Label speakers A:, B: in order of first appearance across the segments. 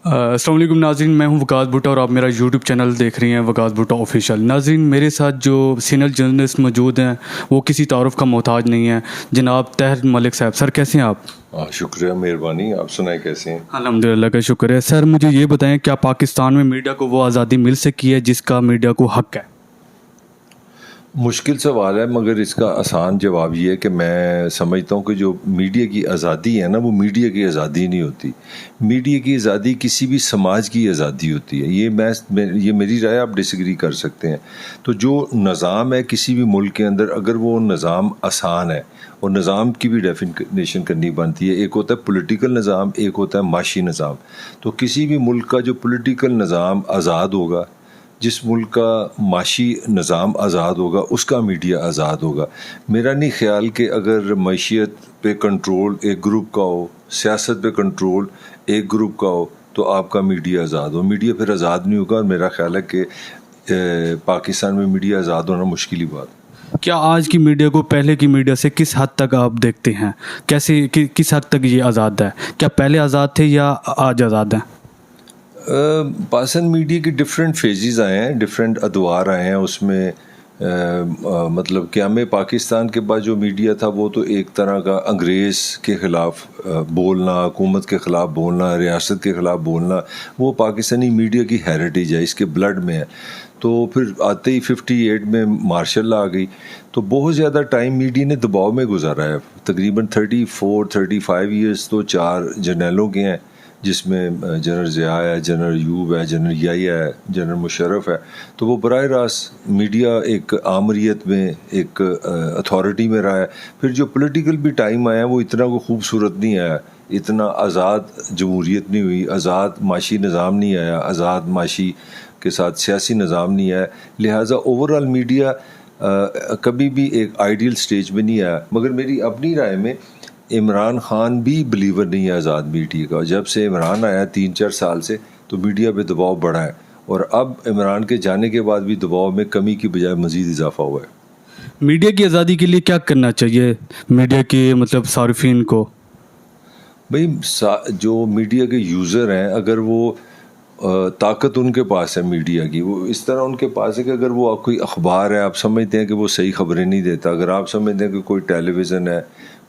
A: السلام علیکم ناظرین، میں ہوں وقاص بھٹا اور آپ میرا یوٹیوب چینل دیکھ رہی ہیں وقاص بھٹا آفیشیل۔ ناظرین، میرے ساتھ جو سینئر جرنلسٹ موجود ہیں وہ کسی تعارف کا محتاج نہیں ہیں، جناب طاہر ملک صاحب۔ سر کیسے ہیں آپ؟
B: شکریہ، مہربانی۔ آپ سنائیں کیسے ہیں؟
A: الحمدللہ کا شکر ہے۔ سر مجھے یہ بتائیں، کیا پاکستان میں میڈیا کو وہ آزادی مل سکی ہے جس کا میڈیا کو حق ہے؟
B: مشکل سوال ہے، مگر اس کا آسان جواب یہ ہے کہ میں سمجھتا ہوں کہ جو میڈیا کی آزادی ہے نا، وہ میڈیا کی آزادی نہیں ہوتی۔ میڈیا کی آزادی کسی بھی سماج کی آزادی ہوتی ہے۔ یہ میری رائے، آپ ڈس ایگری کر سکتے ہیں۔ تو جو نظام ہے کسی بھی ملک کے اندر، اگر وہ نظام آسان ہے، اور نظام کی بھی ڈیفینیشن کرنی بنتی ہے، ایک ہوتا ہے پولیٹیکل نظام، ایک ہوتا ہے معاشی نظام۔ تو کسی بھی ملک کا جو پولیٹیکل نظام آزاد ہوگا، جس ملک کا معاشی نظام آزاد ہوگا، اس کا میڈیا آزاد ہوگا۔ میرا نہیں خیال کہ اگر معیشت پہ کنٹرول ایک گروپ کا ہو، سیاست پہ کنٹرول ایک گروپ کا ہو، تو آپ کا میڈیا آزاد ہو۔ میڈیا پھر آزاد نہیں ہوگا، اور میرا خیال ہے کہ پاکستان میں میڈیا آزاد ہونا مشکل ہی بات ہے۔
A: کیا آج کی میڈیا کو پہلے کی میڈیا سے کس حد تک آپ دیکھتے ہیں؟ کس حد تک یہ آزاد ہے؟ کیا پہلے آزاد تھے یا آج آزاد ہیں؟
B: پاکستان میڈیا کی ڈفرینٹ فیزز آئے ہیں، ڈفرینٹ ادوار آئے ہیں۔ اس میں مطلب قیام پاکستان کے بعد جو میڈیا تھا وہ تو ایک طرح کا انگریز کے خلاف بولنا، حکومت کے خلاف بولنا، ریاست کے خلاف بولنا، وہ پاکستانی میڈیا کی ہیریٹیج ہے، اس کے بلڈ میں ہے۔ تو پھر آتے ہی 58 میں مارشل لا آ گئی، تو بہت زیادہ ٹائم میڈیا نے دباؤ میں گزارا ہے۔ تقریباً 35 ایئرس تو 4 جرنیلوں کے ہیں، جس میں جنرل ضیاء ہے، جنرل ایوب ہے، جنرل یحییٰ ہے، جنرل مشرف ہے۔ تو وہ براہ راست میڈیا ایک آمریت میں، ایک اتھارٹی میں رہا ہے۔ پھر جو پولیٹیکل بھی ٹائم آیا وہ اتنا کوئی خوبصورت نہیں آیا، اتنا آزاد جمہوریت نہیں ہوئی، آزاد معاشی نظام نہیں آیا، آزاد معاشی کے ساتھ سیاسی نظام نہیں آیا۔ لہٰذا اوورآل میڈیا کبھی بھی ایک آئیڈیل سٹیج میں نہیں آیا۔ مگر میری اپنی رائے میں عمران خان بھی بلیور نہیں ہے آزاد میڈیا کا۔ جب سے عمران آیا 3-4 سال سے، تو میڈیا پہ دباؤ بڑھا ہے، اور اب عمران کے جانے کے بعد بھی دباؤ میں کمی کی بجائے مزید اضافہ ہوا ہے۔
A: میڈیا کی آزادی کے لیے کیا کرنا چاہیے میڈیا کے صارفین کو؟
B: بھئی جو میڈیا کے یوزر ہیں، اگر وہ طاقت ان کے پاس ہے میڈیا کی، وہ اس طرح ان کے پاس ہے کہ اگر وہ کوئی اخبار ہے، آپ سمجھتے ہیں کہ وہ صحیح خبریں نہیں دیتا، اگر آپ سمجھتے ہیں کہ کوئی ٹیلی ویژن ہے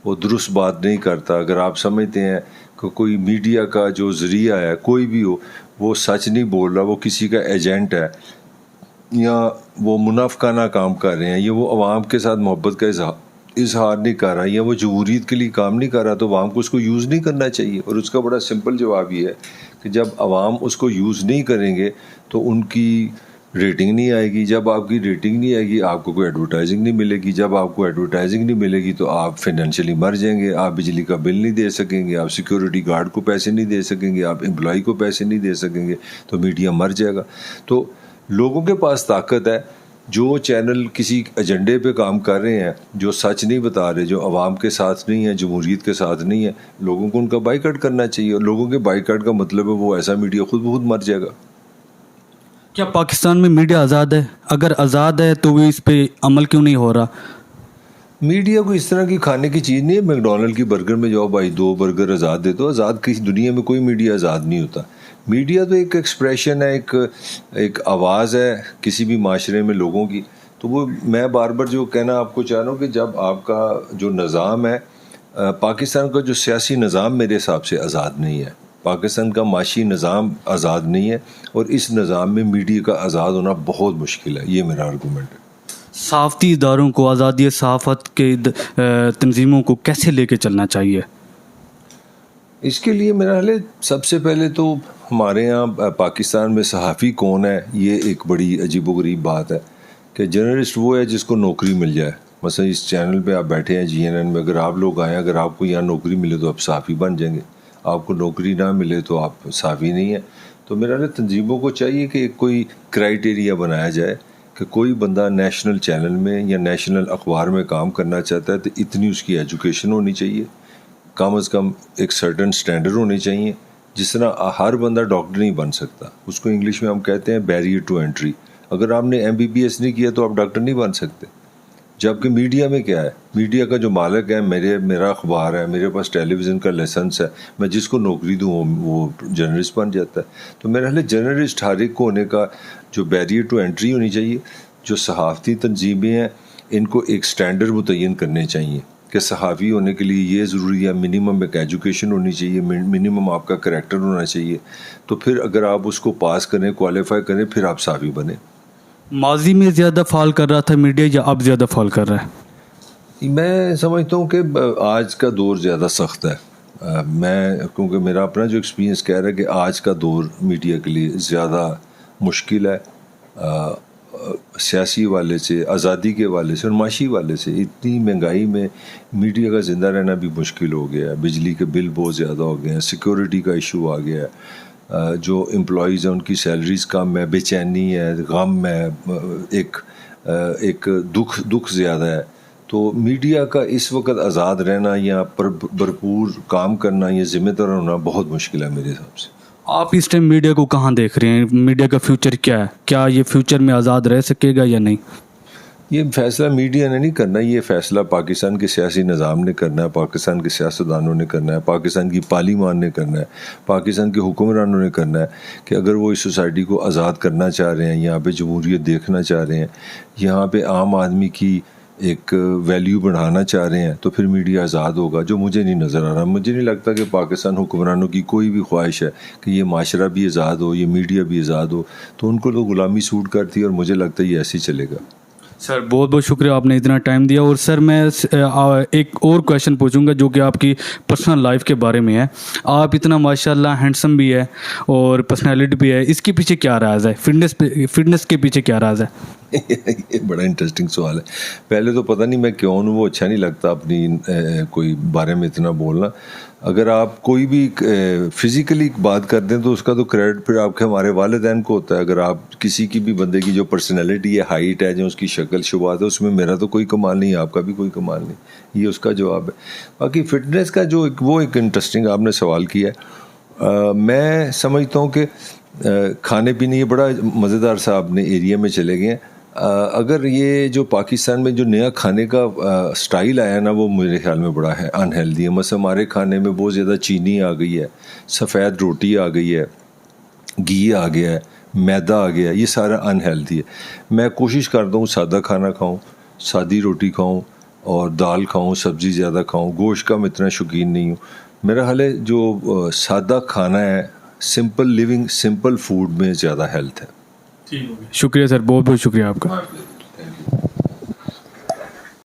B: وہ درست بات نہیں کرتا، اگر آپ سمجھتے ہیں کہ کوئی میڈیا کا جو ذریعہ ہے کوئی بھی ہو وہ سچ نہیں بول رہا، وہ کسی کا ایجنٹ ہے، یا وہ منافقانہ کام کر رہے ہیں، یا وہ عوام کے ساتھ محبت کا اظہار نہیں کر رہا، یا وہ جمہوریت کے لیے کام نہیں کر رہا، تو عوام کو اس کو یوز نہیں کرنا چاہیے۔ اور اس کا بڑا سمپل جواب یہ ہے کہ جب عوام اس کو یوز نہیں کریں گے تو ان کی ریٹنگ نہیں آئے گی۔ جب آپ کی ریٹنگ نہیں آئے گی، آپ کو کوئی ایڈورٹائزنگ نہیں ملے گی۔ جب آپ کو ایڈورٹائزنگ نہیں ملے گی تو آپ فائنینشلی مر جائیں گے، آپ بجلی کا بل نہیں دے سکیں گے، آپ سیکیورٹی گارڈ کو پیسے نہیں دے سکیں گے، آپ امپلائی کو پیسے نہیں دے سکیں گے، تو میڈیا مر جائے گا۔ تو لوگوں کے پاس طاقت ہے، جو چینل کسی ایجنڈے پہ کام کر رہے ہیں، جو سچ نہیں بتا رہے، جو عوام کے ساتھ نہیں ہے، جمہوریت کے ساتھ نہیں ہے، لوگوں کو ان کا بائیکاٹ کرنا چاہیے۔ اور لوگوں کے بائیکاٹ کا مطلب ہے وہ ایسا میڈیا خود بخود مر جائے گا۔
A: کیا پاکستان میں میڈیا آزاد ہے؟ اگر آزاد ہے تو وہ اس پہ عمل کیوں نہیں ہو رہا؟
B: میڈیا کو اس طرح کی کھانے کی چیز نہیں ہے میکڈونلڈ کی برگر میں جاؤ بھائی 2 برگر آزاد دے دو۔ آزاد کسی دنیا میں کوئی میڈیا آزاد نہیں ہوتا۔ میڈیا تو ایک ایکسپریشن ہے، ایک آواز ہے کسی بھی معاشرے میں لوگوں کی۔ تو وہ میں بار بار جو کہنا آپ کو چاہ رہا ہوں کہ جب آپ کا جو نظام ہے، پاکستان کا جو سیاسی نظام میرے حساب سے آزاد نہیں ہے، پاکستان کا معاشی نظام آزاد نہیں ہے، اور اس نظام میں میڈیا کا آزاد ہونا بہت مشکل ہے۔ یہ میرا آرگومنٹ ہے۔
A: صحافتی اداروں کو، آزادی صحافت کے تنظیموں کو کیسے لے کے چلنا چاہیے؟
B: اس کے لیے میرا خیال ہے سب سے پہلے تو ہمارے یہاں پاکستان میں صحافی کون ہے، یہ ایک بڑی عجیب و غریب بات ہے کہ جرنلسٹ وہ ہے جس کو نوکری مل جائے۔ مثلا اس چینل پہ آپ بیٹھے ہیں GNN میں، اگر آپ لوگ آئیں، اگر آپ کو یہاں نوکری ملے تو آپ صحافی بن جائیں گے، آپ کو نوکری نہ ملے تو آپ صحافی نہیں ہیں۔ تو میرا خیال ہے تنظیموں کو چاہیے کہ کوئی کرائیٹیریا بنایا جائے کہ کوئی بندہ نیشنل چینل میں یا نیشنل اخبار میں کام کرنا چاہتا ہے تو اتنی اس کی ایجوکیشن ہونی چاہیے، کم از کم ایک سرٹن سٹینڈرڈ ہونے چاہیے۔ جس طرح ہر بندہ ڈاکٹر نہیں بن سکتا، اس کو انگلش میں ہم کہتے ہیں بیریئر ٹو انٹری۔ اگر آپ نے MBBS نہیں کیا تو آپ ڈاکٹر نہیں بن سکتے۔ جبکہ میڈیا میں کیا ہے, میڈیا کا جو مالک ہے میرا اخبار ہے, میرے پاس ٹیلی ویژن کا لائسنس ہے, میں جس کو نوکری دوں وہ جرنلسٹ بن جاتا ہے. تو میرا خیال ہے جرنلسٹ ہر ایک کو ہونے کا جو بیریئر ٹو انٹری ہونی چاہیے. جو صحافتی تنظیمیں ہیں ان کو ایک سٹینڈرڈ متعین کرنے چاہیے کہ صحافی ہونے کے لیے یہ ضروری ہے, منیمم ایک ایجوکیشن ہونی چاہیے, منیمم آپ کا کریکٹر ہونا چاہیے. تو پھر اگر آپ اس کو پاس کریں, کوالیفائی کریں, پھر آپ صحافی بنیں.
A: ماضی میں زیادہ فال کر رہا تھا میڈیا یا اب زیادہ فال کر رہا ہے؟
B: میں سمجھتا ہوں کہ آج کا دور زیادہ سخت ہے. کیونکہ میرا اپنا جو ایکسپیرینس کہہ رہا ہے کہ آج کا دور میڈیا کے لیے زیادہ مشکل ہے, سیاسی والے سے, آزادی کے والے سے اور معاشی والے سے. اتنی مہنگائی میں میڈیا کا زندہ رہنا بھی مشکل ہو گیا ہے. بجلی کے بل بہت زیادہ ہو گئے ہیں, سیکورٹی کا ایشو آ گیا ہے, جو امپلائیز ہیں ان کی سیلریز کم ہے, بے چینی ہے, غم ہے, ایک دکھ زیادہ ہے. تو میڈیا کا اس وقت آزاد رہنا یا بھرپور کام کرنا یا ذمہ دار ہونا بہت مشکل ہے میرے حساب سے.
A: آپ اس ٹائم میڈیا کو کہاں دیکھ رہے ہیں؟ میڈیا کا فیوچر کیا ہے؟ کیا یہ فیوچر میں آزاد رہ سکے گا یا نہیں؟
B: یہ فیصلہ میڈیا نے نہیں کرنا, یہ فیصلہ پاکستان کے سیاسی نظام نے کرنا ہے, پاکستان کے سیاستدانوں نے کرنا ہے, پاکستان کی پارلیمان نے کرنا ہے, پاکستان کے حکمرانوں نے کرنا ہے کہ اگر وہ اس سوسائٹی کو آزاد کرنا چاہ رہے ہیں, یہاں پہ جمہوریت دیکھنا چاہ رہے ہیں, یہاں پہ عام آدمی کی ایک ویلیو بڑھانا چاہ رہے ہیں, تو پھر میڈیا آزاد ہوگا, جو مجھے نہیں نظر آ رہا. مجھے نہیں لگتا کہ پاکستان حکمرانوں کی کوئی بھی خواہش ہے کہ یہ معاشرہ بھی آزاد ہو, یہ میڈیا بھی آزاد ہو. تو ان کو تو غلامی سوٹ کرتی ہے اور مجھے لگتا ہے یہ ایسے ہی چلے گا.
A: سر بہت بہت شکریہ, آپ نے اتنا ٹائم دیا. اور سر میں ایک اور کویشچن پوچھوں گا جو کہ آپ کی پرسنل لائف کے بارے میں ہے. آپ اتنا ماشاءاللہ ہینڈسم بھی ہے اور پرسنالٹی بھی ہے, اس کے پیچھے کیا راز ہے؟ فٹنس کے پیچھے کیا راز ہے؟
B: یہ بڑا انٹرسٹنگ سوال ہے. پہلے تو پتہ نہیں میں کیوں ہوں, وہ اچھا نہیں لگتا اپنی کوئی بارے میں اتنا بولنا. اگر آپ کوئی بھی فزیکلی بات کر دیں تو اس کا تو کریڈٹ پھر آپ کے ہمارے والدین کو ہوتا ہے. اگر آپ کسی کی بھی بندے کی جو پرسنالٹی ہے, ہائٹ ہے, جو اس کی شکل شبات ہے, اس میں میرا تو کوئی کمال نہیں, آپ کا بھی کوئی کمال نہیں. یہ اس کا جواب ہے. باقی فٹنس کا جو وہ ایک انٹرسٹنگ آپ نے سوال کیا ہے. میں سمجھتا ہوں کہ کھانے پینے, یہ بڑا مزیدار سا اپنے ایریا میں چلے گئے ہیں. اگر یہ جو پاکستان میں جو نیا کھانے کا سٹائل آیا نا, وہ میرے خیال میں بڑا ہے انہیلدی ہے. مثلا ہمارے کھانے میں بہت زیادہ چینی آ گئی ہے, سفید روٹی آ گئی ہے, گھی آ گیا ہے, میدا آ گیا ہے, یہ سارا انہیلدی ہے. میں کوشش کرتا ہوں سادہ کھانا کھاؤں, سادی روٹی کھاؤں اور دال کھاؤں, سبزی زیادہ کھاؤں. گوشت کا میں اتنا شوقین نہیں ہوں. میرا حال ہے جو سادہ کھانا ہے, سمپل لیونگ, سمپل فوڈ میں زیادہ ہیلتھ ہے.
A: شکریہ سر, بہت بہت شکریہ آپ کا.